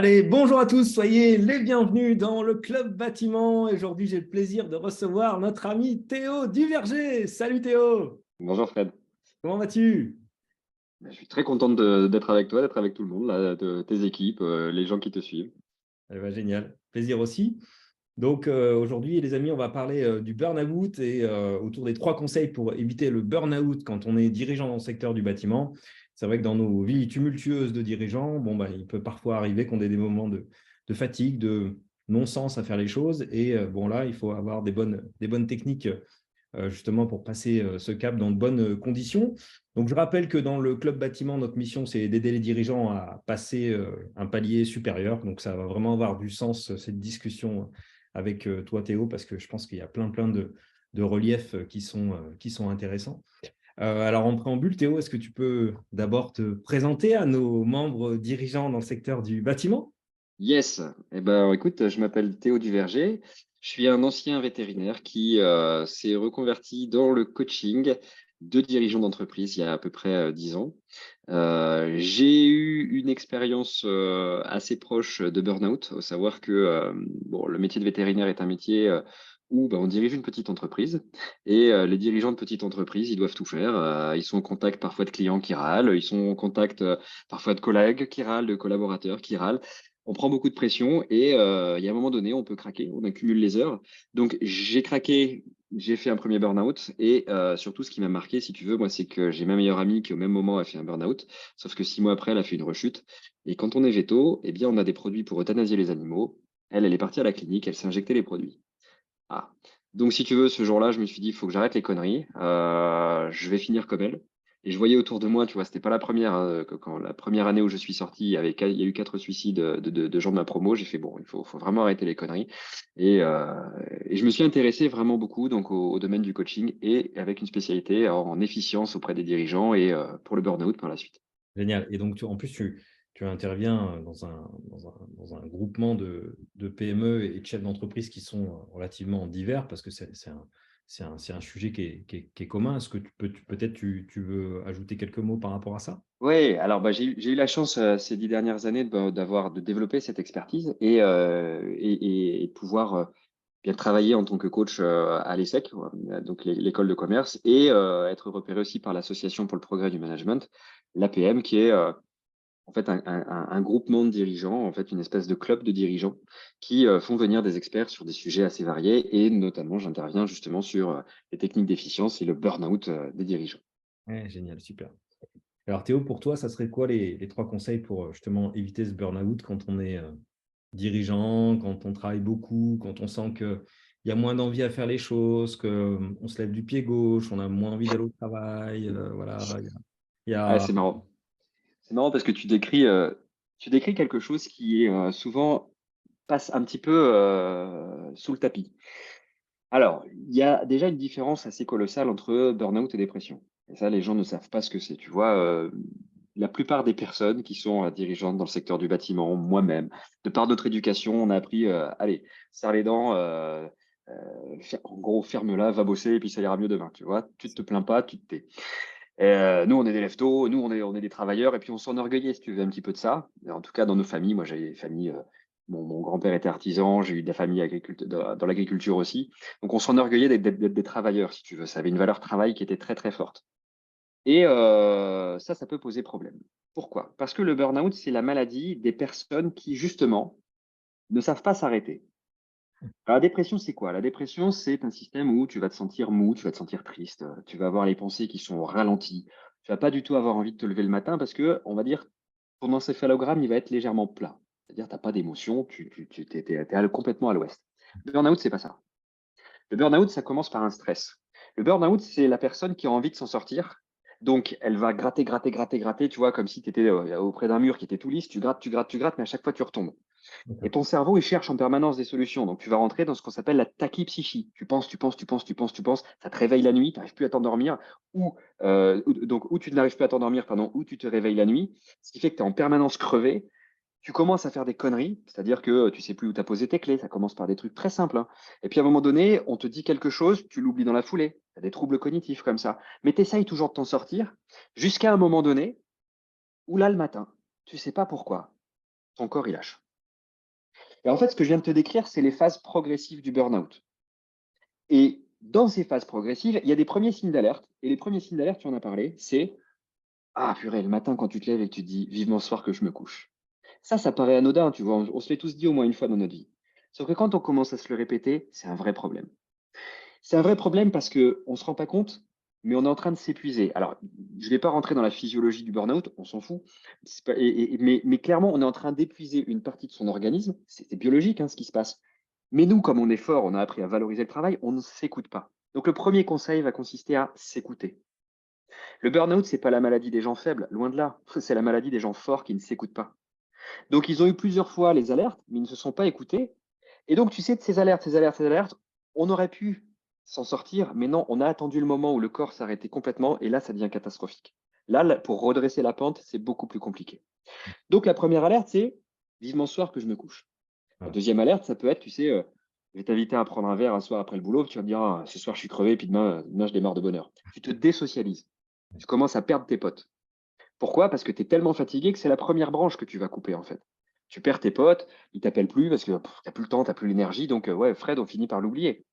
Allez, bonjour à tous, soyez les bienvenus dans le Club Bâtiment. Aujourd'hui, j'ai le plaisir de recevoir notre ami Théo Duverger. Salut Théo, Bonjour Fred. comment vas-tu? Je suis très content d'être avec toi, d'être avec tout le monde, là, tes équipes, les gens qui te suivent. Eh ben, génial, plaisir aussi. Donc aujourd'hui, les amis, on va parler du burn-out et autour des 3 conseils pour éviter le burn-out quand on est dirigeant dans le secteur du bâtiment. C'est vrai que dans nos vies tumultueuses de dirigeants, il peut parfois arriver qu'on ait des moments de fatigue, de non-sens à faire les choses. Et bon, là, il faut avoir des bonnes techniques justement pour passer ce cap dans de bonnes conditions. Donc, je rappelle que dans le club bâtiment, notre mission, c'est d'aider les dirigeants à passer un palier supérieur. Donc, ça va vraiment avoir du sens, cette discussion avec toi, Théo, parce que je pense qu'il y a plein de reliefs qui sont intéressants. Alors, en préambule, Théo, est-ce que tu peux d'abord te présenter à nos membres dirigeants dans le secteur du bâtiment? Yes. Eh ben, écoute, je m'appelle Théo Duverger. Je suis un ancien vétérinaire qui s'est reconverti dans le coaching de dirigeants d'entreprise il y a à peu près 10 ans. J'ai eu une expérience assez proche de burn-out, au savoir que bon, le métier de vétérinaire est un métier où on dirige une petite entreprise et les dirigeants de petites entreprises, ils doivent tout faire. Ils sont en contact parfois de clients qui râlent, ils sont en contact parfois de collègues qui râlent, de collaborateurs qui râlent. On prend beaucoup de pression et il y a un moment donné, on peut craquer, on accumule les heures. Donc, j'ai craqué, j'ai fait un premier burn-out et surtout, ce qui m'a marqué, si tu veux, moi, c'est que j'ai ma meilleure amie qui, au même moment, a fait un burn-out, sauf que 6 mois après, elle a fait une rechute. Et quand on est veto, eh bien, on a des produits pour euthanasier les animaux. Elle est partie à la clinique, elle s'est injectée les produits. Ah. Donc, si tu veux, ce jour-là, je me suis dit, il faut que j'arrête les conneries. Je vais finir comme elle. Et je voyais autour de moi, tu vois, c'était pas la première, quand la première année où je suis sorti, il y a eu 4 suicides de gens de ma promo. J'ai fait, bon, faut vraiment arrêter les conneries. Et je me suis intéressé vraiment beaucoup donc au domaine du coaching et avec une spécialité en efficience auprès des dirigeants et pour le burn-out par la suite. Génial. Et donc, en plus, tu interviens dans un groupement de PME et de chefs d'entreprise qui sont relativement divers parce que c'est un sujet qui est commun. Est-ce que peut-être tu veux ajouter quelques mots par rapport à ça? Oui, alors j'ai eu la chance ces 10 dernières années de développer cette expertise et de pouvoir bien travailler en tant que coach à l'ESSEC, donc l'école de commerce, et être repéré aussi par l'Association pour le progrès du management, l'APM, qui est en fait un groupement de dirigeants, en fait une espèce de club de dirigeants qui font venir des experts sur des sujets assez variés, et notamment j'interviens justement sur les techniques d'efficience et le burn-out des dirigeants. Ouais, génial, super. Alors Théo, pour toi, ça serait quoi les 3 conseils pour justement éviter ce burn-out quand on est dirigeant, quand on travaille beaucoup, quand on sent qu'il y a moins d'envie à faire les choses, qu'on se lève du pied gauche, on a moins envie d'aller au travail, voilà, il y Ah, a... c'est marrant. C'est marrant parce que tu décris quelque chose qui est souvent passe un petit peu sous le tapis. Alors, il y a déjà une différence assez colossale entre burn-out et dépression. Et ça, les gens ne savent pas ce que c'est. Tu vois, la plupart des personnes qui sont dirigeantes dans le secteur du bâtiment, moi-même, de par notre éducation, on a appris, allez, serre les dents, en gros, ferme-la, va bosser et puis ça ira mieux demain. Tu vois, tu te plains pas, tu te tais. Nous, on est des leftos, nous, on est des travailleurs, et puis on s'enorgueillait, si tu veux, un petit peu de ça. En tout cas, dans nos familles, moi, j'avais des familles, mon grand-père était artisan, j'ai eu de la famille dans l'agriculture aussi. Donc, on s'enorgueillait d'être des travailleurs, si tu veux. Ça avait une valeur travail qui était très, très forte. Et ça peut poser problème. Pourquoi? Parce que le burn-out, c'est la maladie des personnes qui, justement, ne savent pas s'arrêter. Alors, la dépression, c'est quoi? La dépression, c'est un système où tu vas te sentir mou, tu vas te sentir triste, tu vas avoir les pensées qui sont ralenties. Tu vas pas du tout avoir envie de te lever le matin parce que, on va dire, ton encéphalogramme, il va être légèrement plat. C'est-à-dire, tu as pas d'émotion, t'es complètement à l'ouest. Le burn-out, c'est pas ça. Le burn-out, ça commence par un stress. Le burn-out, c'est la personne qui a envie de s'en sortir. Donc, elle va gratter, gratter, gratter, gratter, tu vois, comme si tu étais auprès d'un mur qui était tout lisse, tu grattes, tu grattes, tu grattes, mais à chaque fois, tu retombes. Et D'accord. ton cerveau, il cherche en permanence des solutions. Donc, tu vas rentrer dans ce qu'on s'appelle la tachypsychie. Tu penses, tu penses, tu penses, tu penses, tu penses. Ça te réveille la nuit, tu n'arrives plus à t'endormir. Donc, ou tu n'arrives plus à t'endormir, pardon, ou tu te réveilles la nuit. Ce qui fait que tu es en permanence crevé. Tu commences à faire des conneries, c'est-à-dire que tu sais plus où tu as posé tes clés. Ça commence par des trucs très simples, hein. Et puis, à un moment donné, on te dit quelque chose, tu l'oublies dans la foulée. Tu as des troubles cognitifs comme ça. Mais tu essayes toujours de t'en sortir jusqu'à un moment donné où là, le matin, tu sais pas pourquoi, ton corps, il lâche. Et en fait, ce que je viens de te décrire, c'est les phases progressives du burn-out. Et dans ces phases progressives, il y a des premiers signes d'alerte. Et les premiers signes d'alerte, tu en as parlé, c'est ah purée, le matin quand tu te lèves et que tu te dis vivement ce soir que je me couche. Ça paraît anodin, tu vois. On se l'est tous dit au moins une fois dans notre vie. Sauf que quand on commence à se le répéter, c'est un vrai problème. C'est un vrai problème parce qu'on ne se rend pas compte, mais on est en train de s'épuiser. Alors, je ne vais pas rentrer dans la physiologie du burn-out, on s'en fout. Mais clairement, on est en train d'épuiser une partie de son organisme. C'est biologique, hein, ce qui se passe. Mais nous, comme on est fort, on a appris à valoriser le travail, on ne s'écoute pas. Donc, le premier conseil va consister à s'écouter. Le burn-out, ce n'est pas la maladie des gens faibles, loin de là. C'est la maladie des gens forts qui ne s'écoutent pas. Donc, ils ont eu plusieurs fois les alertes, mais ils ne se sont pas écoutés. Et donc, tu sais, de ces alertes, on aurait pu s'en sortir, mais non, on a attendu le moment où le corps s'arrêtait complètement, et là, ça devient catastrophique. Là, pour redresser la pente, c'est beaucoup plus compliqué. Donc, la première alerte, c'est vivement ce soir que je me couche. La Voilà. deuxième alerte, ça peut être, tu sais, je vais t'inviter à prendre un verre un soir après le boulot, puis tu vas me dire, ah, ce soir, je suis crevé, puis demain, je démarre de bonne heure. Tu te désocialises. Tu commences à perdre tes potes. Pourquoi? Parce que tu es tellement fatigué que c'est la première branche que tu vas couper, en fait. Tu perds tes potes, ils t'appellent plus parce que tu n'as plus le temps, tu n'as plus l'énergie. Donc, ouais, Fred, on finit par l'oublier.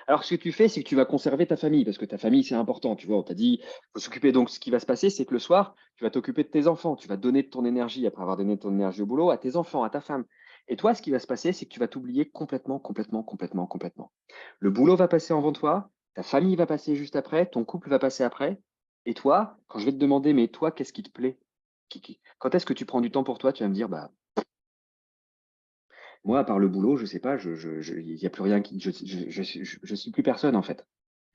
Alors, ce que tu fais, c'est que tu vas conserver ta famille parce que ta famille, c'est important. Tu vois, on t'a dit, faut s'occuper. Donc, ce qui va se passer, c'est que le soir, tu vas t'occuper de tes enfants. Tu vas donner de ton énergie après avoir donné de ton énergie au boulot à tes enfants, à ta femme. Et toi, ce qui va se passer, c'est que tu vas t'oublier complètement, complètement, complètement, complètement. Le boulot va passer avant toi, ta famille va passer juste après, ton couple va passer après. Et toi, quand je vais te demander, mais toi, qu'est-ce qui te plaît? Quand est-ce que tu prends du temps pour toi? Tu vas me dire, bah, moi, à part le boulot, je sais pas, il y a plus rien qui, je suis plus personne, en fait.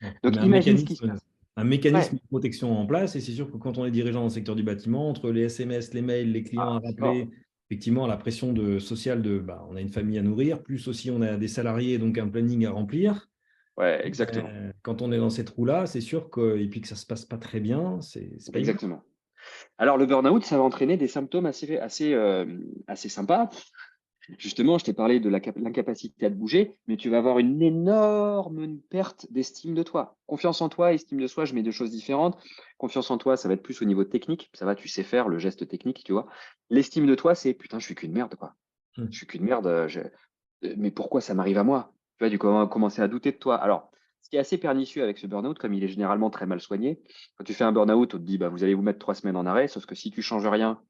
Ouais. On Donc, met imagine ce qui se passe. un mécanisme Ouais, de protection en place. Et c'est sûr que quand on est dirigeant dans le secteur du bâtiment, entre les SMS, les mails, les clients à ah, c'est mort. rappeler, effectivement, la pression sociale de bah, on a une famille à nourrir, plus aussi on a des salariés, donc un planning à remplir. Ouais, exactement. Quand on est dans cette roue-là, c'est sûr que, et puis que ça ne se passe pas très bien, c'est pas évident. Exactement. Alors, le burn-out, ça va entraîner des symptômes assez sympas. Justement, je t'ai parlé de l'incapacité à te bouger, mais tu vas avoir une énorme perte d'estime de toi. Confiance en toi, estime de soi, je mets deux choses différentes. Confiance en toi, ça va être plus au niveau technique. Ça va, tu sais faire le geste technique, tu vois. L'estime de toi, c'est putain, je suis qu'une merde, quoi. Hum. Je suis qu'une merde. Mais pourquoi ça m'arrive à moi? Tu vois, du coup, commencer à douter de toi. Alors, ce qui est assez pernicieux avec ce burn-out, comme il est généralement très mal soigné, quand tu fais un burn-out, on te dit, bah, vous allez vous mettre 3 semaines en arrêt, sauf que si tu changes rien,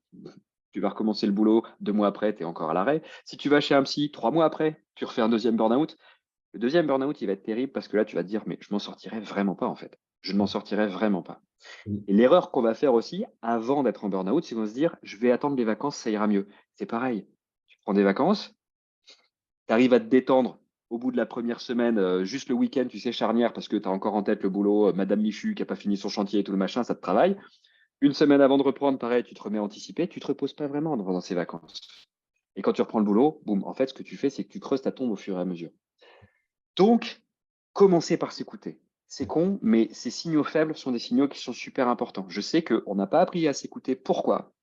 tu vas recommencer le boulot, 2 mois après, tu es encore à l'arrêt. Si tu vas chez un psy, 3 mois après, tu refais un deuxième burn-out. Le deuxième burn-out, il va être terrible parce que là, tu vas te dire, mais je m'en sortirai vraiment pas, en fait. Je ne m'en sortirai vraiment pas. Oui. Et l'erreur qu'on va faire aussi, avant d'être en burn-out, c'est qu'on va se dire, je vais attendre les vacances, ça ira mieux. C'est pareil. Tu prends des vacances, tu arrives à te détendre au bout de la première semaine, juste le week-end, tu sais, charnière, parce que tu as encore en tête le boulot, Madame Michu qui n'a pas fini son chantier et tout le machin, ça te travaille. Une semaine avant de reprendre, pareil, tu te remets à anticiper, tu te reposes pas vraiment pendant ces vacances. Et quand tu reprends le boulot, boum, en fait, ce que tu fais, c'est que tu creuses ta tombe au fur et à mesure. Donc, commencer par s'écouter. C'est con, mais ces signaux faibles sont des signaux qui sont super importants. Je sais qu'on n'a pas appris à s'écouter. Pourquoi?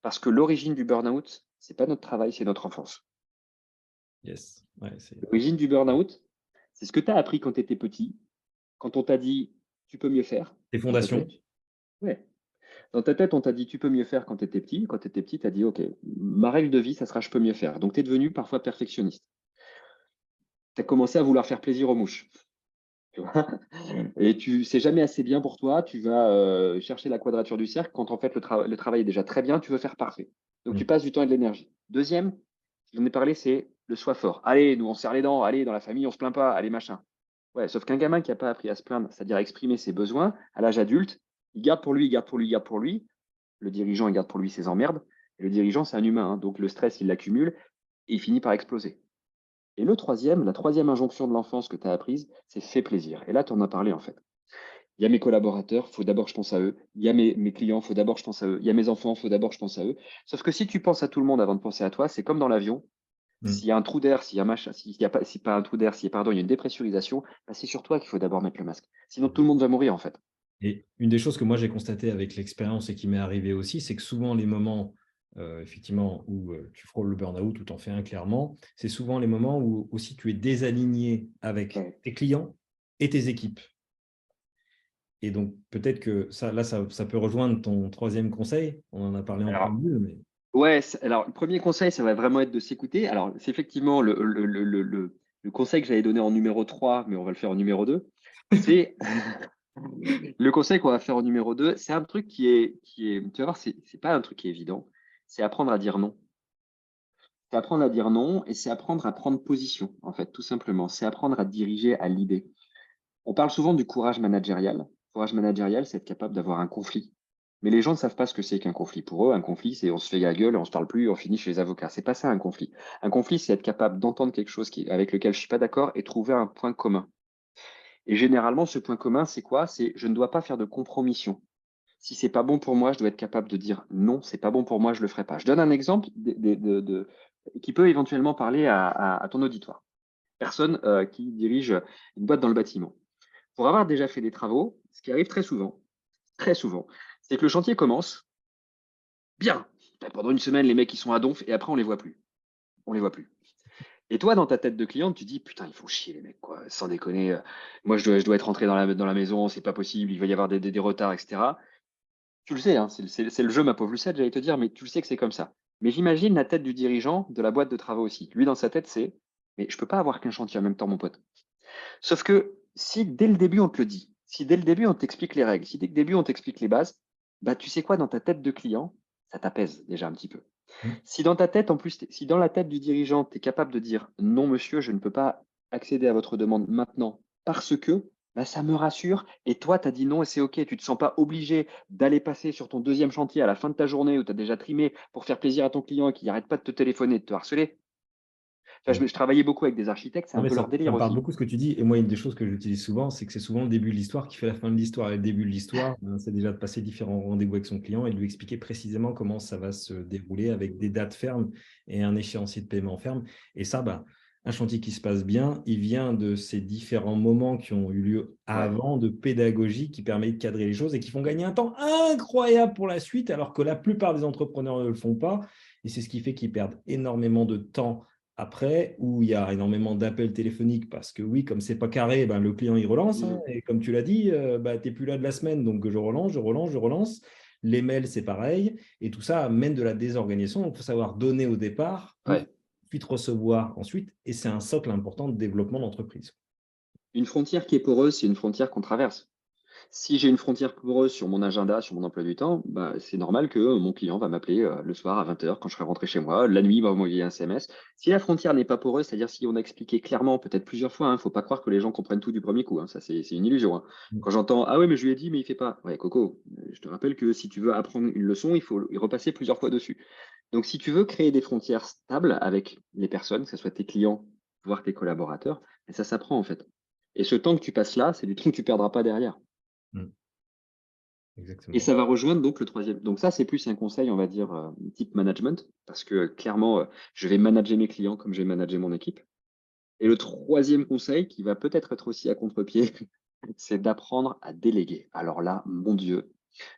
Parce que l'origine du burn-out, c'est pas notre travail, c'est notre enfance. Yes. Ouais, L'origine du burn-out, c'est ce que tu as appris quand tu étais petit, quand on t'a dit tu peux mieux faire les dans ta fondations. tête. Ouais. Dans ta tête, on t'a dit tu peux mieux faire quand tu étais petit. Quand tu étais petit, tu as dit OK, ma règle de vie, ça sera je peux mieux faire. Donc tu es devenu parfois perfectionniste. Tu as commencé à vouloir faire plaisir aux mouches. Tu vois. Et c'est jamais assez bien pour toi. Tu vas chercher la quadrature du cercle quand en fait le travail est déjà très bien, tu veux faire parfait. Donc tu Hum. passes du temps et de l'énergie. Deuxième, j'en ai parlé, c'est le soi fort. Allez, nous on serre les dents, allez, dans la famille, on se plaint pas, allez, machin. Ouais, sauf qu'un gamin qui n'a pas appris à se plaindre, c'est-à-dire à exprimer ses besoins à l'âge adulte, il garde pour lui, il garde pour lui, il garde pour lui. Le dirigeant, il garde pour lui ses emmerdes. Et le dirigeant, c'est un humain, hein, donc le stress, il l'accumule et il finit par exploser. Et la troisième injonction de l'enfance que tu as apprise, c'est fais plaisir. Et là, tu en as parlé en fait. Il y a mes collaborateurs, faut d'abord que je pense à eux. Il y a mes clients, faut d'abord que je pense à eux. Il y a mes enfants, faut d'abord que je pense à eux. Sauf que si tu penses à tout le monde avant de penser à toi, c'est comme dans l'avion. Hum. S'il y a un trou d'air, s'il y a machin, s'il y a pas, si pas un trou d'air, s'il y a, pardon, il y a une dépressurisation, bah, c'est sur toi qu'il faut d'abord mettre le masque. Sinon, tout le monde va mourir en fait. Et une des choses que moi j'ai constaté avec l'expérience et qui m'est arrivé aussi, c'est que souvent les moments effectivement où tu frôles le burn-out, où tu en fais un clairement, c'est souvent les moments où aussi tu es désaligné avec Ouais. tes clients et tes équipes. Et donc peut-être que ça, là, ça peut rejoindre ton troisième conseil. On en a parlé en Alors, préambule, mais… Ouais, alors le premier conseil, ça va vraiment être de s'écouter. Alors, c'est effectivement le conseil que j'avais donné en numéro 3, mais on va le faire en numéro 2. C'est le conseil qu'on va faire en numéro 2, c'est un truc qui est tu vas voir, c'est pas un truc qui est évident. C'est apprendre à dire non. C'est apprendre à dire non et c'est apprendre à prendre position, en fait, tout simplement. C'est apprendre à diriger à l'idée. On parle souvent du courage managérial. Courage managérial, c'est être capable d'avoir un conflit. Mais les gens ne savent pas ce que c'est qu'un conflit. Pour eux, un conflit, c'est on se fait la gueule, on se parle plus, on finit chez les avocats. C'est pas ça un conflit. Un conflit, c'est être capable d'entendre quelque chose avec lequel je suis pas d'accord et trouver un point commun. Et généralement, ce point commun, c'est quoi? C'est je ne dois pas faire de compromission. Si c'est pas bon pour moi, je dois être capable de dire non, c'est pas bon pour moi, je le ferai pas. Je donne un exemple qui peut éventuellement parler à ton auditoire. Personne qui dirige une boîte dans le bâtiment. Pour avoir déjà fait des travaux, ce qui arrive très souvent, c'est que le chantier commence bien. Pendant une semaine, les mecs ils sont à donf et après on les voit plus. On les voit plus. Et toi, dans ta tête de client, tu dis putain, ils font chier les mecs, quoi. Sans déconner. Moi, je dois être rentré dans la maison, c'est pas possible, il va y avoir des retards, etc. Tu le sais, hein, c'est le jeu, ma pauvre Lucette, j'allais te dire, mais tu le sais que c'est comme ça. Mais j'imagine la tête du dirigeant de la boîte de travaux aussi. Lui, dans sa tête, c'est mais je peux pas avoir qu'un chantier en même temps, mon pote. Sauf que si dès le début on te le dit, si dès le début on t'explique les règles, si dès le début on t'explique les bases, bah tu sais quoi, dans ta tête de client, ça t'apaise déjà un petit peu. Mm. Si dans ta tête, en plus, si dans la tête du dirigeant, tu es capable de dire non, monsieur, je ne peux pas accéder à votre demande maintenant parce que, bah, ça me rassure. Et toi, tu as dit non et c'est OK. Tu ne te sens pas obligé d'aller passer sur ton deuxième chantier à la fin de ta journée où tu as déjà trimé pour faire plaisir à ton client et qui n'arrête pas de te téléphoner, de te harceler. Enfin, Ouais. je travaillais beaucoup avec des architectes, c'est Non, un mais peu leur ça délire me parle aussi. beaucoup ce que tu dis. Et moi, une des choses que j'utilise souvent, c'est que c'est souvent le début de l'histoire qui fait la fin de l'histoire. Et le début de l'histoire, ben, c'est déjà de passer différents rendez-vous avec son client et de lui expliquer précisément comment ça va se dérouler avec des dates fermes et un échéancier de paiement ferme. Et ça, ben, un chantier qui se passe bien, il vient de ces différents moments qui ont eu lieu Ouais. avant de pédagogie qui permet de cadrer les choses et qui font gagner un temps incroyable pour la suite, alors que la plupart des entrepreneurs ne le font pas. Et c'est ce qui fait qu'ils perdent énormément de temps après, où il y a énormément d'appels téléphoniques parce que oui, comme c'est pas carré, ben, le client il relance, hein, Mhm. et comme tu l'as dit, bah, tu n'es plus là de la semaine, donc je relance, je relance, je relance. Les mails, c'est pareil, et tout ça amène de la désorganisation. Donc, il faut savoir donner au départ pour Ouais. ensuite recevoir ensuite, et c'est un socle important de développement d'entreprise. Une frontière qui est poreuse, c'est une frontière qu'on traverse. Si j'ai une frontière poreuse sur mon agenda, sur mon emploi du temps, bah, c'est normal que mon client va m'appeler le soir à 20h quand je serai rentré chez moi. La nuit, il va m'envoyer un SMS. Si la frontière n'est pas poreuse, c'est-à-dire si on a expliqué clairement, peut-être plusieurs fois, il ne faut pas croire que les gens comprennent tout du premier coup, hein, ça, c'est une illusion, hein. Quand j'entends ah oui, mais je lui ai dit, mais il fait pas. Ouais, Coco, je te rappelle que si tu veux apprendre une leçon, il faut y repasser plusieurs fois dessus. Donc, si tu veux créer des frontières stables avec les personnes, que ce soit tes clients, voire tes collaborateurs, ça s'apprend en fait. Et ce temps que tu passes là, c'est du temps que tu perdras pas derrière. Mm. Et Exactement. ça va rejoindre donc le troisième. Donc ça, c'est plus un conseil, on va dire, type management, parce que clairement, je vais manager mes clients comme je vais manager mon équipe. Et le troisième conseil, qui va peut-être être aussi à contre-pied, c'est d'apprendre à déléguer. Alors là, mon Dieu,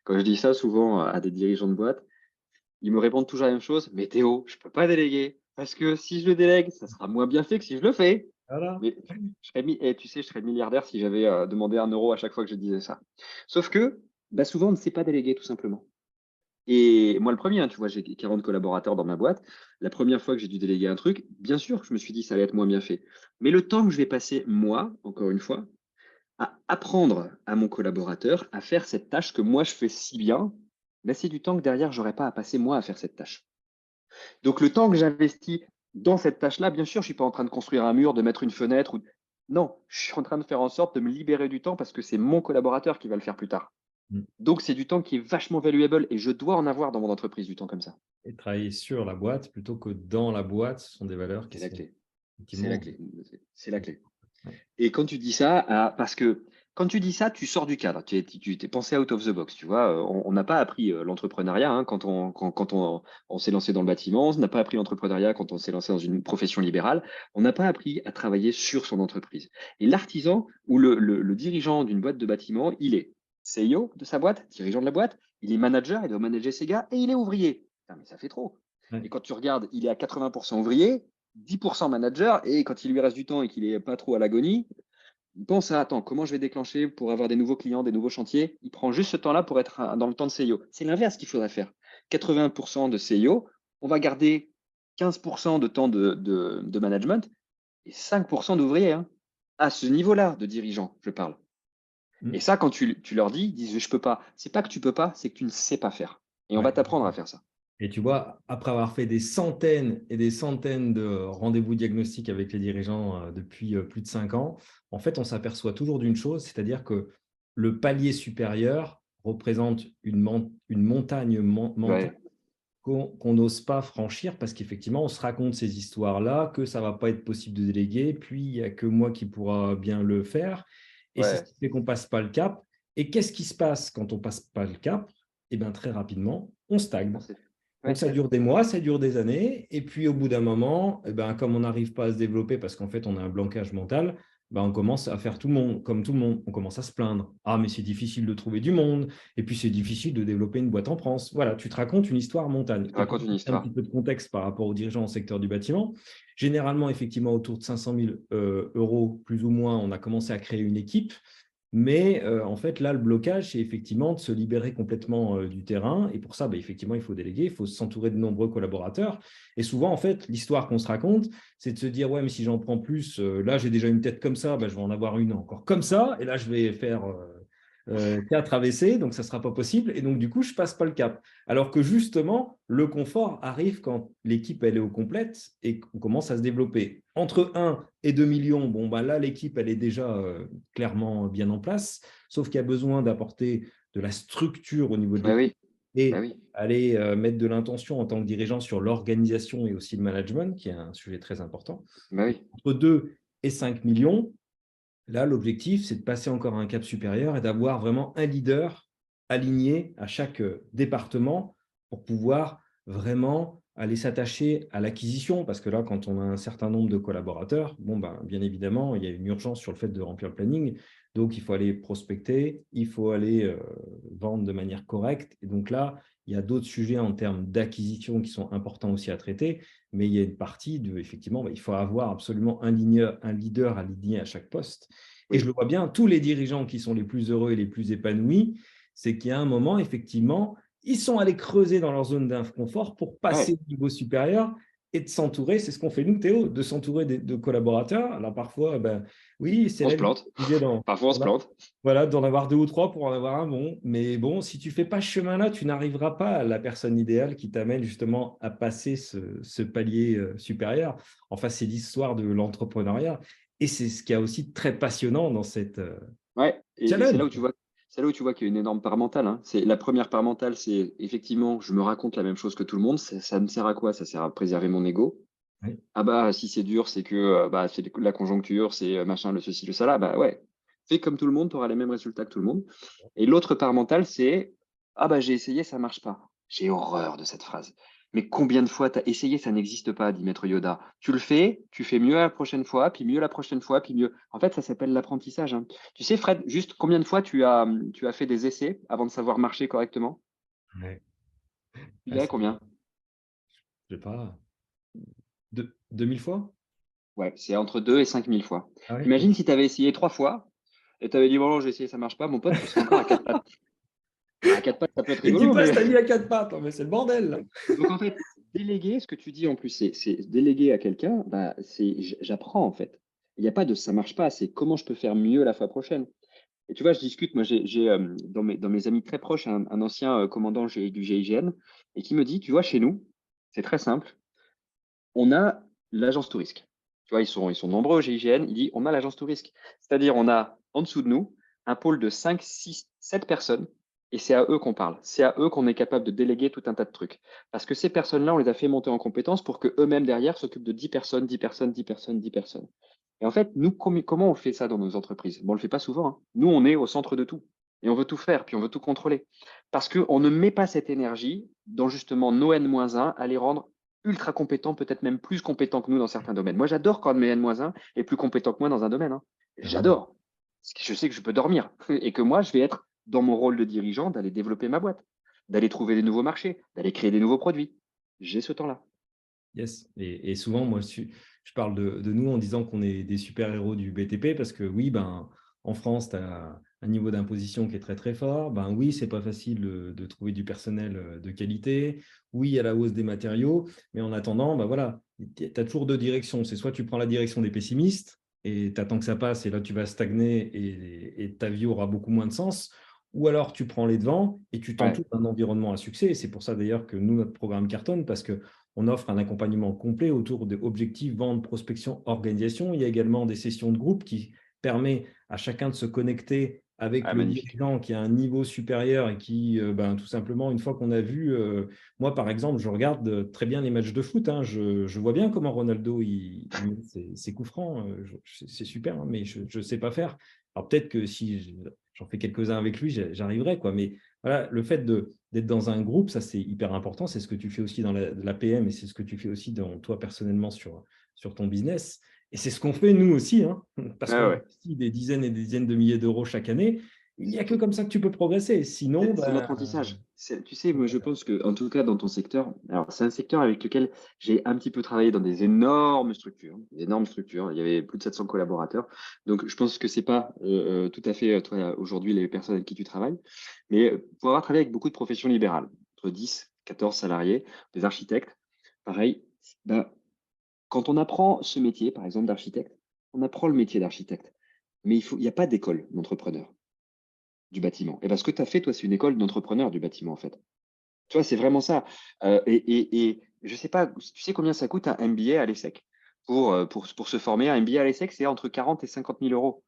quand je dis ça souvent à des dirigeants de boîte, ils me répondent toujours la même chose, mais Théo, je peux pas déléguer, parce que si je le délègue, ça sera moins bien fait que si je le fais. Voilà. Mais et tu sais, je serais milliardaire si j'avais demandé 1 euro à chaque fois que je disais ça. Sauf que bah, souvent, on ne sait pas déléguer tout simplement. Et moi, le premier, hein, tu vois, j'ai 40 collaborateurs dans ma boîte. La première fois que j'ai dû déléguer un truc, bien sûr, je me suis dit ça allait être moins bien fait. Mais le temps que je vais passer, moi, encore une fois, à apprendre à mon collaborateur à faire cette tâche que moi, je fais si bien, ben, c'est du temps que derrière, j'aurais pas à passer moi à faire cette tâche. Donc, le temps que j'investis dans cette tâche-là, bien sûr, je suis pas en train de construire un mur, de mettre une fenêtre. Non, je suis en train de faire en sorte de me libérer du temps parce que c'est mon collaborateur qui va le faire plus tard. Mm. Donc, c'est du temps qui est vachement valuable et je dois en avoir dans mon entreprise du temps comme ça. Et travailler sur la boîte plutôt que dans la boîte, ce sont des valeurs qui C'est la sont clé. C'est la effectivement. clé. C'est la clé. Et quand tu dis ça, parce que quand tu dis ça, tu sors du cadre. Tu t'es pensé out of the box. Tu vois, on n'a pas appris l'entrepreneuriat hein, quand on s'est lancé dans le bâtiment. On n'a pas appris l'entrepreneuriat quand on s'est lancé dans une profession libérale. On n'a pas appris à travailler sur son entreprise. Et l'artisan ou le dirigeant d'une boîte de bâtiment, il est CEO de sa boîte, dirigeant de la boîte, il est manager, il doit manager ses gars et il est ouvrier. Putain, mais ça fait trop. Ouais. Et quand tu regardes, il est à 80% ouvrier, 10% manager, et quand il lui reste du temps et qu'il est pas trop à l'agonie, il pense à attends, comment je vais déclencher pour avoir des nouveaux clients, des nouveaux chantiers. Il prend juste ce temps-là pour être dans le temps de CEO. C'est l'inverse qu'il faudrait faire. 80% de CEO on va garder 15% de temps de management et 5% d'ouvriers, hein. À ce niveau-là de dirigeants, je parle. Et Mm. ça, quand tu leur dis, ils disent: «Je peux pas». C'est pas que tu peux pas, c'est que tu ne sais pas faire et on Ouais. va t'apprendre à faire ça. Et tu vois, après avoir fait des centaines et des centaines de rendez-vous diagnostiques avec les dirigeants depuis plus de 5 ans, en fait, on s'aperçoit toujours d'une chose, c'est-à-dire que le palier supérieur représente une montagne mentale Ouais, qu'on n'ose pas franchir parce qu'effectivement, on se raconte ces histoires-là, que ça ne va pas être possible de déléguer, puis il n'y a que moi qui pourra bien le faire. Et c'est ce ouais, qui fait qu'on ne passe pas le cap. Et qu'est-ce qui se passe quand on ne passe pas le cap? Eh bien, très rapidement, on on stagne. sait. Donc, Ouais, ça dure des mois, ça dure des années. Et puis, au bout d'un moment, eh ben, comme on n'arrive pas à se développer parce qu'en fait, on a un blocage mental, ben, on commence à faire tout le monde, comme tout le monde. On commence à se plaindre. Ah, mais c'est difficile de trouver du monde. Et puis, c'est difficile de développer une boîte en France. Voilà, tu te racontes une histoire montagne. tu Et pour racontes une donner un petit histoire. peu de contexte par rapport aux dirigeants au secteur du bâtiment, généralement, effectivement, autour de 500 000 euros, plus ou moins, on a commencé à créer une équipe. Mais en fait, là, le blocage, c'est effectivement de se libérer complètement du terrain. Et pour ça, bah, effectivement, il faut déléguer, il faut s'entourer de nombreux collaborateurs. Et souvent, en fait, l'histoire qu'on se raconte, c'est de se dire, ouais, mais si j'en prends plus, là, j'ai déjà une tête comme ça, bah, je vais en avoir une encore comme ça. Et là, je vais faire 4 AVC, donc ça ne sera pas possible. Et donc, du coup, je ne passe pas le cap. Alors que justement, le confort arrive quand l'équipe, elle est au complète et qu'on commence à se développer. Entre 1 et 2 millions, bon, bah, là, l'équipe, elle est déjà clairement bien en place, sauf qu'il y a besoin d'apporter de la structure au niveau de Bah l'équipe oui, bah et oui, aller mettre de l'intention en tant que dirigeant sur l'organisation et aussi le management, qui est un sujet très important. bah Et oui. entre 2 et 5 millions, là, l'objectif, c'est de passer encore à un cap supérieur et d'avoir vraiment un leader aligné à chaque département pour pouvoir vraiment aller s'attacher à l'acquisition. Parce que là, quand on a un certain nombre de collaborateurs, bon, ben, bien évidemment, il y a une urgence sur le fait de remplir le planning. Donc, il faut aller prospecter, il faut aller vendre de manière correcte. Et donc là, il y a d'autres sujets en termes d'acquisition qui sont importants aussi à traiter. Mais il y a une partie de, effectivement, ben, il faut avoir absolument un leader aligné à chaque poste. Et je Oui, le vois bien, tous les dirigeants qui sont les plus heureux et les plus épanouis, c'est qu'il y a un moment, effectivement, ils sont allés creuser dans leur zone d'inconfort pour passer ouais, au niveau supérieur et de s'entourer. C'est ce qu'on fait nous, Théo, de s'entourer de collaborateurs. Alors parfois, ben, oui, c'est on se la vie. plante. Tu disais Parfois, on se plante. voilà, d'en avoir deux ou trois pour en avoir un bon. Mais bon, si tu ne fais pas ce chemin-là, tu n'arriveras pas à la personne idéale qui t'amène justement à passer ce palier supérieur. Enfin, c'est l'histoire de l'entrepreneuriat. Et c'est ce qu'il y a aussi de très passionnant dans cette Ouais, et challenge. c'est là où tu vois qu'il y a une énorme part mentale, hein. C'est la première part mentale, c'est effectivement, je me raconte la même chose que tout le monde. Ça me sert à quoi? Ça sert à préserver mon ego. Oui, Ah bah, si c'est dur, c'est que, bah, c'est la conjoncture, c'est, machin, le ceci, le cela. Bah, ouais, fais comme tout le monde, tu auras les mêmes résultats que tout le monde. Et l'autre part mentale, c'est: «Ah bah, j'ai essayé, ça marche pas». J'ai horreur de cette phrase. Mais combien de fois tu as essayé? Ça n'existe pas, dit maître Yoda. Tu le fais, tu fais mieux la prochaine fois, puis mieux la prochaine fois, puis mieux. En fait, ça s'appelle l'apprentissage, hein. Tu sais, Fred, juste combien de fois tu as fait des essais avant de savoir marcher correctement? ouais. Tu Ah, dirais combien? je sais pas, 2000 fois? Ouais, c'est entre 2 et 5 000 fois. Ah ouais, Imagine si tu avais essayé 3 fois et tu avais dit: «Bon, j'ai essayé, ça marche pas», mon pote, tu serais encore à 4 pattes. À 4 pattes, ça peut être et tu rigolo, passes mais ta vie à quatre pattes. Non, mais c'est le bordel, là. donc en fait, déléguer, ce que tu dis en plus, c'est déléguer à quelqu'un, bah, c'est j'apprends en fait. Il y a pas de ça marche pas, c'est comment je peux faire mieux la fois prochaine. Et tu vois, je discute, moi dans mes amis très proches, un ancien, commandant du GIGN et qui me dit: «Tu vois, chez nous, c'est très simple, on a l'agence Tourisque». Tu vois, ils sont nombreux au GIGN, il dit: «On a l'agence Tourisque». C'est-à-dire, on a en dessous de nous un pôle de 5, 6, 7 personnes et c'est à eux qu'on parle. C'est à eux qu'on est capable de déléguer tout un tas de trucs. Parce que ces personnes-là, on les a fait monter en compétences pour qu'eux-mêmes derrière s'occupent de 10 personnes, 10 personnes, 10 personnes, 10 personnes. Et en fait, nous, comment on fait ça dans nos entreprises? Bon, on le fait pas souvent, hein. Nous, on est au centre de tout et on veut tout faire, puis on veut tout contrôler. Parce qu'on ne met pas cette énergie dans justement nos N-1 à les rendre ultra compétents, peut-être même plus compétents que nous dans certains domaines. Moi, j'adore quand mes N-1 est plus compétent que moi dans un domaine, hein. Carrément. J'adore. Parce que je sais que je peux dormir et que moi, je vais être dans mon rôle de dirigeant d'aller développer ma boîte, d'aller trouver des nouveaux marchés, d'aller créer des nouveaux produits. J'ai ce temps-là. Yes. Et souvent, moi, je parle de nous en disant qu'on est des super-héros du BTP parce que oui, ben, en France, tu as un niveau d'imposition qui est très très fort. Ben oui, c'est pas facile de trouver du personnel de qualité. Oui, il y a la hausse des matériaux, mais en attendant, ben voilà, tu as toujours deux directions. C'est soit tu prends la direction des pessimistes et tu attends que ça passe et là tu vas stagner et ta vie aura beaucoup moins de sens. Ou alors tu prends les devants et tu Ouais, t'entoures d'un environnement à succès. Et c'est pour ça d'ailleurs que nous, notre programme cartonne, parce qu'on offre un accompagnement complet autour des objectifs, vente, prospection, organisation. Il y a également des sessions de groupe qui permettent à chacun de se connecter avec ouais, le magnifique. dirigeant qui a un niveau supérieur et qui, ben, tout simplement, une fois qu'on a vu, moi par exemple, je regarde très bien les matchs de foot, hein. Je vois bien comment Ronaldo il met ses coups francs, c'est super, hein, mais je ne sais pas faire. Alors peut-être que si j'en fais quelques-uns avec lui, j'arriverai, quoi. Mais voilà, le fait d'être dans un groupe, ça c'est hyper important. C'est ce que tu fais aussi dans la PM et c'est ce que tu fais aussi dans toi personnellement sur ton business. Et c'est ce qu'on fait nous aussi, hein, parce Ouais, qu'on ouais. investit des dizaines et des dizaines de milliers d'euros chaque année. Il n'y a que comme ça que tu peux progresser. Sinon, C'est ben, l'apprentissage. Tu sais, moi, je pense que, en tout cas, dans ton secteur, alors c'est un secteur avec lequel j'ai un petit peu travaillé dans des énormes structures, des énormes structures. Il y avait plus de 700 collaborateurs. Donc, je pense que c'est pas tout à fait, toi, aujourd'hui, les personnes avec qui tu travailles. Mais pour avoir travaillé avec beaucoup de professions libérales, entre 10, 14 salariés, des architectes, pareil, ben, quand on apprend ce métier, par exemple, d'architecte, on apprend le métier d'architecte. Mais il n'y a pas d'école d'entrepreneur du bâtiment. Et parce que tu as fait, toi, c'est une école d'entrepreneur du bâtiment, en fait. Tu vois, c'est vraiment ça. Et je sais pas, tu sais combien ça coûte un MBA à l'ESSEC pour se former? Un MBA à l'ESSEC, c'est entre 40 et 50 000 euros.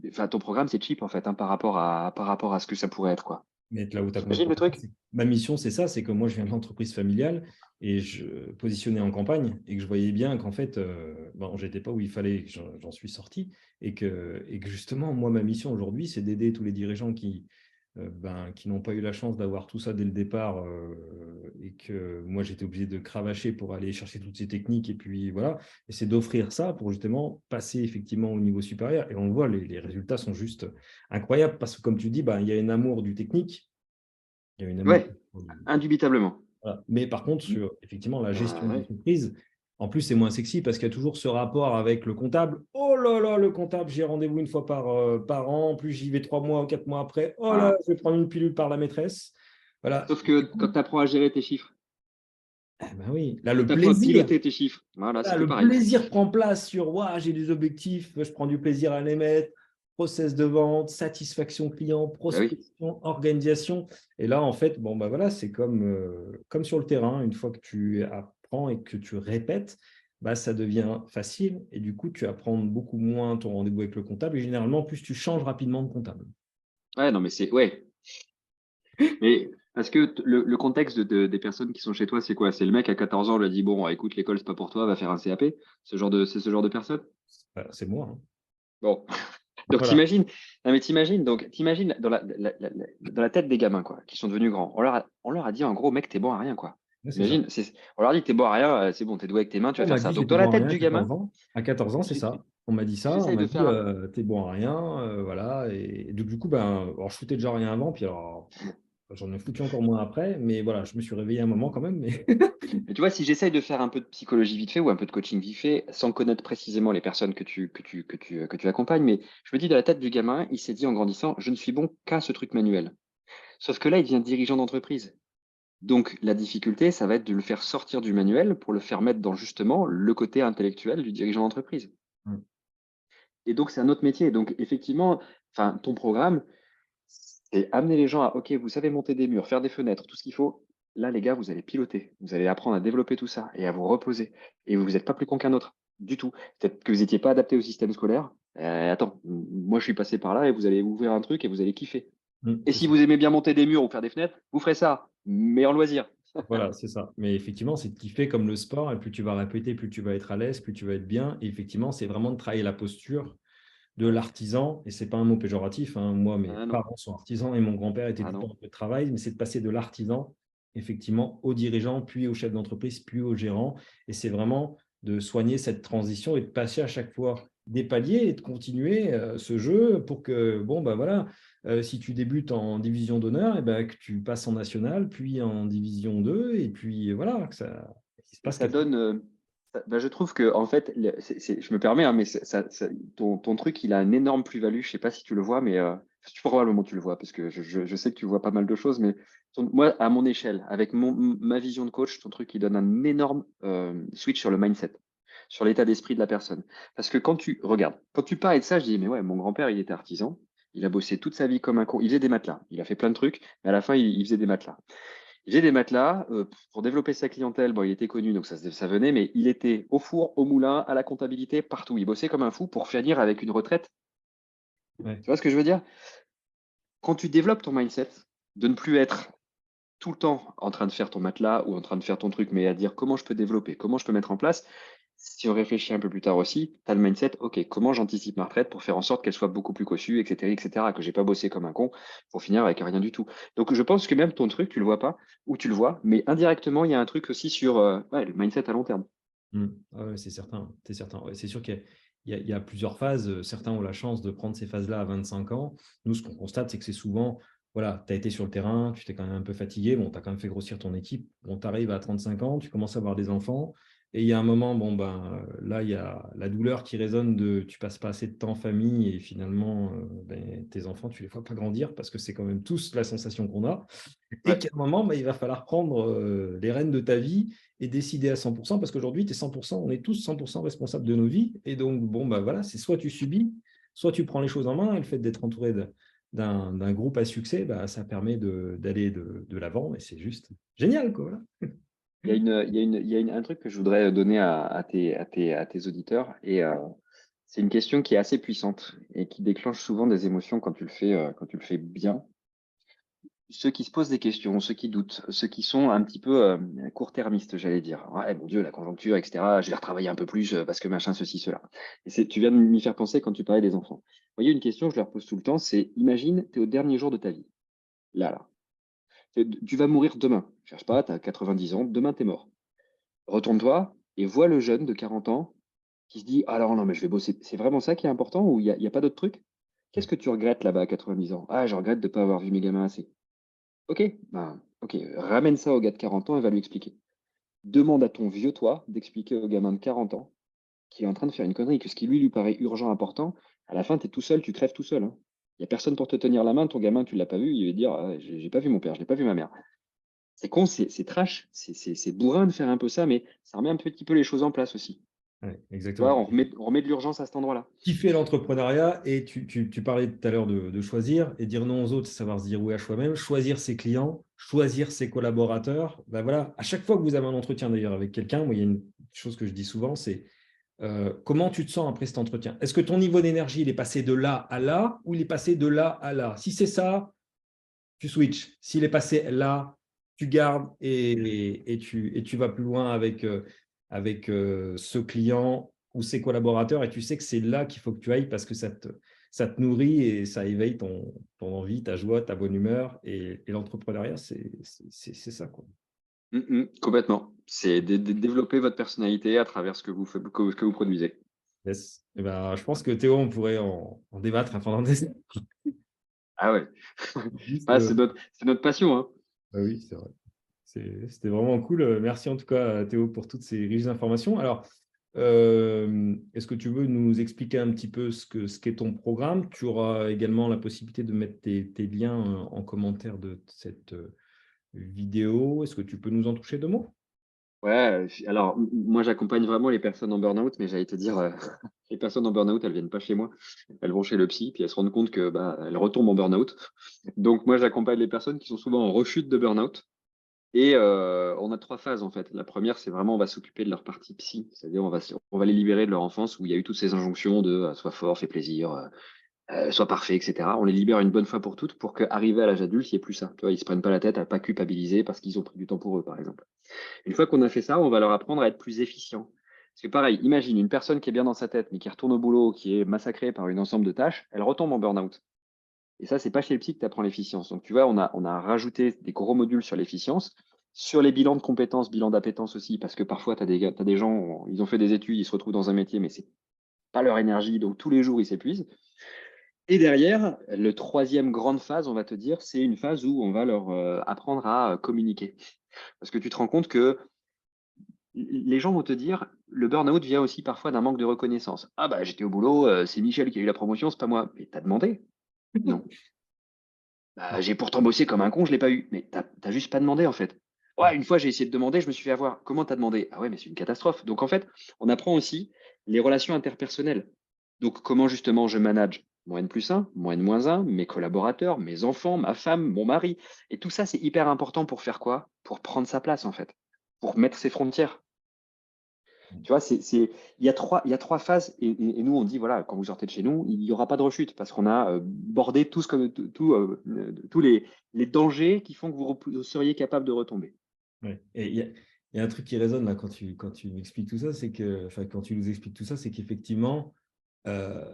Enfin, ton programme, c'est cheap, en fait, hein, par rapport à ce que ça pourrait être, quoi. mais là où tu as T'imagines complètement le raison, truc? ma mission, c'est ça, c'est que moi, je viens de l'entreprise familiale et je positionnais en campagne et que je voyais bien qu'en fait, bon, j'étais pas où il fallait, que j'en suis sorti et que justement, moi, ma mission aujourd'hui, c'est d'aider tous les dirigeants qui n'ont pas eu la chance d'avoir tout ça dès le départ et que moi, j'étais obligé de cravacher pour aller chercher toutes ces techniques et puis voilà, et c'est d'offrir ça pour justement passer effectivement au niveau supérieur et on le voit, les résultats sont juste incroyables parce que comme tu dis, ben, il y a un amour du technique, il y a une amour. Ouais, indubitablement. Voilà. Mais par contre, sur effectivement la gestion Ouais. d'entreprise, en plus, c'est moins sexy parce qu'il y a toujours ce rapport avec le comptable. Oh là là, le comptable, j'ai rendez-vous une fois par an. En plus, j'y vais 3 mois ou 4 mois après. Oh là, Voilà. je vais prendre une pilule par la maîtresse. Voilà. Sauf que quand tu apprends à gérer tes chiffres, Eh ben oui, là, quand le tu apprends à plaisir. piloter tes chiffres, voilà, c'est Là, plus le pareil. plaisir prend place sur ouais, j'ai des objectifs, je prends du plaisir à les mettre, process de vente, satisfaction client, Bah oui. prospection, organisation. Et là, en fait, bon, bah voilà, c'est comme sur le terrain, une fois que tu apprends et que tu répètes, bah, ça devient facile et du coup, tu apprends beaucoup moins ton rendez-vous avec le comptable et généralement, plus tu changes rapidement de comptable. Ouais, non, mais c'est. Ouais. Mais parce que le contexte des personnes qui sont chez toi, c'est quoi? C'est le mec à 14 ans, on lui a dit, bon, écoute, l'école, c'est pas pour toi, va faire un CAP. C'est ce genre de personne? C'est moi, hein. Bon. Donc, Voilà. t'imagines, non, mais t'imagines dans dans la tête des gamins, quoi, qui sont devenus grands. On leur a dit, en gros, mec, t'es bon à rien, quoi. Ouais, c'est ça. T'imagines, on leur dit, t'es bon à rien, c'est bon, t'es doué avec tes mains, tu vas On faire m'a ça. dit Donc, j'étais dans la bon à tête rien à du 14 gamin, ans. À 14 ans, c'est j'ai- ça. On m'a dit ça. On j'essaye m'a de dit faire. t'es bon à rien. Voilà. Et du coup, ben, alors, je foutais déjà rien avant. Puis alors, bon, j'en ai foutu encore moins après. Mais voilà, je me suis réveillé un moment quand même. Mais Mais tu vois, si j'essaye de faire un peu de psychologie vite fait ou un peu de coaching vite fait, sans connaître précisément les personnes que tu accompagnes, mais je me dis, dans la tête du gamin, il s'est dit en grandissant, je ne suis bon qu'à ce truc manuel. Sauf que là, il devient dirigeant d'entreprise. Donc, la difficulté, ça va être de le faire sortir du manuel pour le faire mettre dans justement le côté intellectuel du dirigeant d'entreprise. Et donc, c'est un autre métier. Donc, effectivement, enfin, ton programme, c'est amener les gens à, OK, vous savez monter des murs, faire des fenêtres, tout ce qu'il faut. Là, les gars, vous allez piloter. Vous allez apprendre à développer tout ça et à vous reposer. Et vous n'êtes pas plus con qu'un autre, du tout. Peut-être que vous n'étiez pas adapté au système scolaire. Attends, moi, je suis passé par là et vous allez ouvrir un truc et vous allez kiffer. Et c'est si ça. vous aimez bien monter des murs ou faire des fenêtres, vous ferez ça, mais en loisir. Voilà, c'est ça. Mais effectivement, c'est de kiffer comme le sport. Et plus tu vas répéter, plus tu vas être à l'aise, plus tu vas être bien. Et effectivement, c'est vraiment de travailler la posture de l'artisan. Et c'est pas un mot péjoratif, hein. Moi, mes Ah non, parents sont artisans et mon grand-père était ah tout le non. temps de travail. Mais c'est de passer de l'artisan, effectivement, au dirigeant, puis au chef d'entreprise, puis au gérant. Et c'est vraiment de soigner cette transition et de passer à chaque fois des paliers et de continuer ce jeu pour que, bon, bah voilà, si tu débutes en division d'honneur, et ben, que tu passes en national, puis en division 2, et puis voilà, qu'il se Et passe ça quelque chose. donne. Bah, je trouve que, en fait, je me permets, hein, mais ton truc, il a une énorme plus-value. Je sais pas si tu le vois, mais Probablement tu le vois, parce que je sais que tu vois pas mal de choses, mais moi, à mon échelle, avec ma vision de coach, ton truc, il donne un énorme switch sur le mindset, sur l'état d'esprit de la personne. Parce que quand tu parlais de ça, je dis, mais ouais, mon grand-père, il était artisan, il a bossé toute sa vie comme un con, il faisait des matelas, il a fait plein de trucs, mais à la fin, il faisait des matelas. Il faisait des matelas, pour développer sa clientèle, bon, il était connu, donc ça venait, mais il était au four, au moulin, à la comptabilité, partout. Il bossait comme un fou pour finir avec une retraite. Ouais. Tu vois ce que je veux dire? Quand tu développes ton mindset, de ne plus être tout le temps en train de faire ton matelas ou en train de faire ton truc, mais à dire comment je peux développer, comment je peux mettre en place. Si on réfléchit un peu plus tard aussi, tu as le mindset, OK, comment j'anticipe ma retraite pour faire en sorte qu'elle soit beaucoup plus cossue, etc., que j'ai pas bossé comme un con pour finir avec rien du tout. Donc, je pense que même ton truc, tu le vois pas, ou tu le vois, mais indirectement, il y a un truc aussi sur ouais, le mindset à long terme. Ah ouais, c'est certain, c'est certain. Ouais, c'est sûr qu'il y a plusieurs phases. Certains ont la chance de prendre ces phases-là à 25 ans. Nous, ce qu'on constate, c'est que c'est souvent, voilà, tu as été sur le terrain, tu t'es quand même un peu fatigué, bon, tu as quand même fait grossir ton équipe. Bon, tu arrives à 35 ans, tu commences à avoir des enfants. Et il y a un moment, bon, ben, là, il y a la douleur qui résonne de tu passes pas assez de temps en famille et finalement, ben, tes enfants, tu les vois pas grandir parce que c'est quand même tous la sensation qu'on a. Et Ouais. qu'à un moment, ben, il va falloir prendre les rênes de ta vie et décider à 100%, parce qu'aujourd'hui, tu es 100%, on est tous 100% responsables de nos vies. Et donc, bon, bah voilà, c'est soit tu subis, soit tu prends les choses en main. Et le fait d'être entouré d'un groupe à succès, bah, ça permet d'aller de l'avant. Et c'est juste génial, quoi. Voilà. Un truc que je voudrais donner à tes auditeurs, et c'est une question qui est assez puissante et qui déclenche souvent des émotions quand tu le fais bien. Ceux qui se posent des questions, ceux qui doutent, ceux qui sont un petit peu court-termistes, j'allais dire. Ouais, mon Dieu, la conjoncture, etc. Je vais retravailler un peu plus parce que machin, ceci, cela. Tu viens de m'y faire penser quand tu parlais des enfants. Vous voyez, une question, je leur pose tout le temps, c'est imagine, tu es au dernier jour de ta vie. Là. Tu vas mourir demain. Cherche pas, tu as 90 ans, demain, tu es mort. Retourne-toi et vois le jeune de 40 ans qui se dit, alors non, mais je vais bosser. C'est vraiment ça qui est important ou il y a pas d'autre truc? Qu'est-ce que tu regrettes là-bas à 90 ans? Ah, je regrette de ne pas avoir vu mes gamins assez. Ok, ben, ok, ramène ça au gars de 40 ans et va lui expliquer. Demande à ton vieux toi d'expliquer au gamin de 40 ans qui est en train de faire une connerie, que ce qui lui paraît urgent, important, à la fin, tu es tout seul, tu crèves tout seul, hein. Il n'y a personne pour te tenir la main, ton gamin, tu ne l'as pas vu, il va dire ah, j'ai pas vu mon père, je n'ai pas vu ma mère. C'est con, c'est trash, c'est bourrin de faire un peu ça, mais ça remet un petit peu les choses en place aussi. Ouais, Tu vois, exactement. on remet de l'urgence à cet endroit-là. Kiffer l'entrepreneuriat et tu parlais tout à l'heure de choisir et dire non aux autres, c'est savoir se dire oui à soi-même, choisir ses clients, choisir ses collaborateurs. Ben voilà, à chaque fois que vous avez un entretien d'ailleurs avec quelqu'un, moi il y a une chose que je dis souvent, c'est comment tu te sens après cet entretien? Est-ce que ton niveau d'énergie il est passé de là à là ou il est passé de là à là? Si c'est ça, tu switches. S'il est passé là, tu gardes et tu vas plus loin avec ce client ou ses collaborateurs et tu sais que c'est là qu'il faut que tu ailles parce que ça te nourrit et ça éveille ton envie, ta joie, ta bonne humeur. Et l'entrepreneuriat, c'est ça, quoi. Complètement. C'est développer votre personnalité à travers ce que que vous produisez. Yes. Eh ben, je pense que Théo, on pourrait en débattre pendant des heures. Ah ouais. Juste, Ah, c'est notre passion, hein. bah oui, c'est vrai. C'était vraiment cool. Merci en tout cas, Théo, pour toutes ces riches informations. Alors, est-ce que tu veux nous expliquer un petit peu ce qu'est ton programme? Tu auras également la possibilité de mettre tes liens en commentaire de cette vidéo. Est-ce que tu peux nous en toucher deux mots? Ouais, alors moi j'accompagne vraiment les personnes en burn-out, mais j'allais te dire, les personnes en burn-out, elles viennent pas chez moi, elles vont chez le psy, puis elles se rendent compte que bah, elles retombent en burn-out. Donc moi j'accompagne les personnes qui sont souvent en rechute de burn-out. Et on a trois phases en fait. La première, c'est vraiment on va s'occuper de leur partie psy, c'est-à-dire on va les libérer de leur enfance où il y a eu toutes ces injonctions de sois fort, fais plaisir, sois parfait, etc. On les libère une bonne fois pour toutes pour qu'arriver à l'âge adulte, il n'y ait plus ça. Tu vois, ils se prennent pas la tête à pas culpabiliser parce qu'ils ont pris du temps pour eux, par exemple. Une fois qu'on a fait ça, on va leur apprendre à être plus efficient. Parce que pareil, imagine une personne qui est bien dans sa tête, mais qui retourne au boulot, qui est massacrée par une ensemble de tâches, elle retombe en burn-out. Et ça, c'est pas chez le psy que tu apprends l'efficience. Donc, tu vois, on a rajouté des gros modules sur l'efficience, sur les bilans de compétences, bilans d'appétence aussi, parce que parfois, t'as des gens, ils ont fait des études, ils se retrouvent dans un métier, mais c'est pas leur énergie, donc tous les jours, ils s'épuisent. Et derrière, le troisième grande phase, on va te dire, c'est une phase où on va leur apprendre à communiquer. Parce que tu te rends compte que les gens vont te dire, le burn-out vient aussi parfois d'un manque de reconnaissance. Ah bah j'étais au boulot, c'est Michel qui a eu la promotion, c'est pas moi. Mais t'as demandé? Non. Bah, j'ai pourtant bossé comme un con, je ne l'ai pas eu. Mais tu n'as juste pas demandé, en fait. Ouais, une fois, j'ai essayé de demander, je me suis fait avoir. Comment tu as demandé? Ah ouais, mais c'est une catastrophe. Donc, en fait, on apprend aussi les relations interpersonnelles. Donc, comment justement je manage mon N+1, mon N-1, mes collaborateurs, mes enfants, ma femme, mon mari. Et tout ça, c'est hyper important pour faire quoi? Pour prendre sa place, en fait. Pour mettre ses frontières. Tu vois, il y a trois phases. Et nous, on dit, voilà, quand vous sortez de chez nous, il n'y aura pas de rechute parce qu'on a bordé tous les dangers qui font que vous seriez capable de retomber. Ouais. Et il y a un truc qui résonne là quand tu m'expliques tout ça, c'est que, enfin, quand tu nous expliques tout ça, c'est qu'effectivement, euh,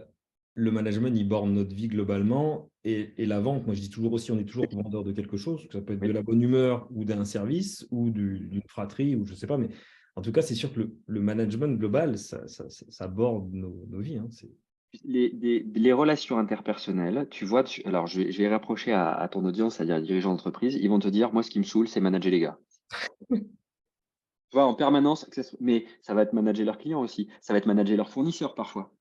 le management, il borne notre vie globalement et la vente, moi je dis toujours aussi, on est toujours vendeur de quelque chose, que ça peut être de Oui. la bonne humeur ou d'un service ou d'une fratrie ou je ne sais pas, mais en tout cas, c'est sûr que le management global, ça borde nos vies. Hein, Les relations interpersonnelles, tu vois, alors je vais rapprocher à ton audience, c'est-à-dire les dirigeants d'entreprise, ils vont te dire, moi, ce qui me saoule, c'est manager les gars. Tu vois, en permanence, mais ça va être manager leurs clients aussi, ça va être manager leurs fournisseurs parfois.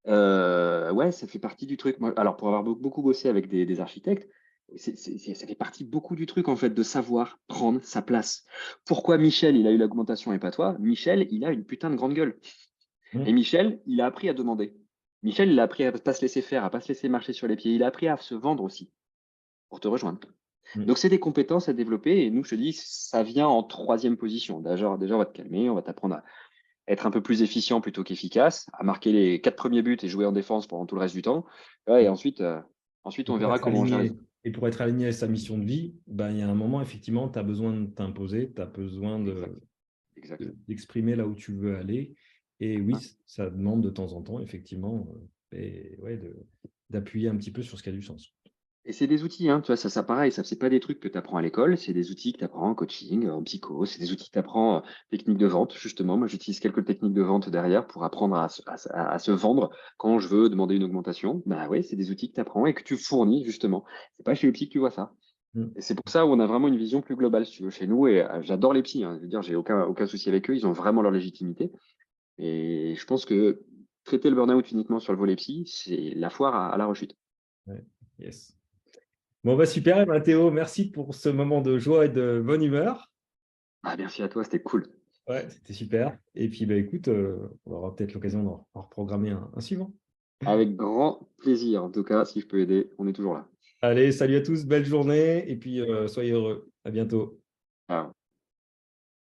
Ouais, ça fait partie du truc. Moi, alors, pour avoir beaucoup bossé avec des architectes, ça fait partie beaucoup du truc, en fait, de savoir prendre sa place. Pourquoi Michel, il a eu l'augmentation et pas toi? Michel, il a une putain de grande gueule. Et Mm. Michel, il a appris à demander. Michel, il a appris à ne pas se laisser faire, à pas se laisser marcher sur les pieds. Il a appris à se vendre aussi pour te rejoindre. Mm. Donc, c'est des compétences à développer. Et nous, je te dis, ça vient en troisième position. Déjà, on va te calmer, on va t'apprendre à être un peu plus efficient plutôt qu'efficace, à marquer les 4 premiers buts et jouer en défense pendant tout le reste du temps. Ouais, et ensuite, Et on pour verra être comment on gère les aligné, autres. et pour être aligné à sa mission de vie, ben, il y a un moment, effectivement, tu as besoin de t'imposer, tu as besoin Exact, exact. d'exprimer là où tu veux aller. Et oui, ça demande de temps en temps, effectivement, ouais, d'appuyer un petit peu sur ce qui a du sens. Et c'est des outils, hein, tu vois, ça pareil, ça c'est pas des trucs que tu apprends à l'école, c'est des outils que tu apprends en coaching, en psycho, c'est des outils que tu apprends techniques de vente, justement. Moi, j'utilise quelques techniques de vente derrière pour apprendre à se vendre quand je veux demander une augmentation. Bah ouais, c'est des outils que tu apprends et que tu fournis, justement. C'est pas chez les psy que tu vois ça. Mm. Et c'est pour ça où on a vraiment une vision plus globale, si tu veux, chez nous. Et j'adore les psys, hein. Je veux dire, j'ai aucun souci avec eux, ils ont vraiment leur légitimité. Et je pense que traiter le burn-out uniquement sur le volet psy, c'est la foire à la rechute. Ouais. Yes. Bon, bah, super, eh ben, Théo, merci pour ce moment de joie et de bonne humeur. Ah, merci à toi, c'était cool. Ouais, c'était super. Et puis, bah, écoute, on aura peut-être l'occasion d'en reprogrammer un suivant. Avec grand plaisir. En tout cas, si je peux aider, on est toujours là. Allez, salut à tous, belle journée et puis soyez heureux. À bientôt. Ciao.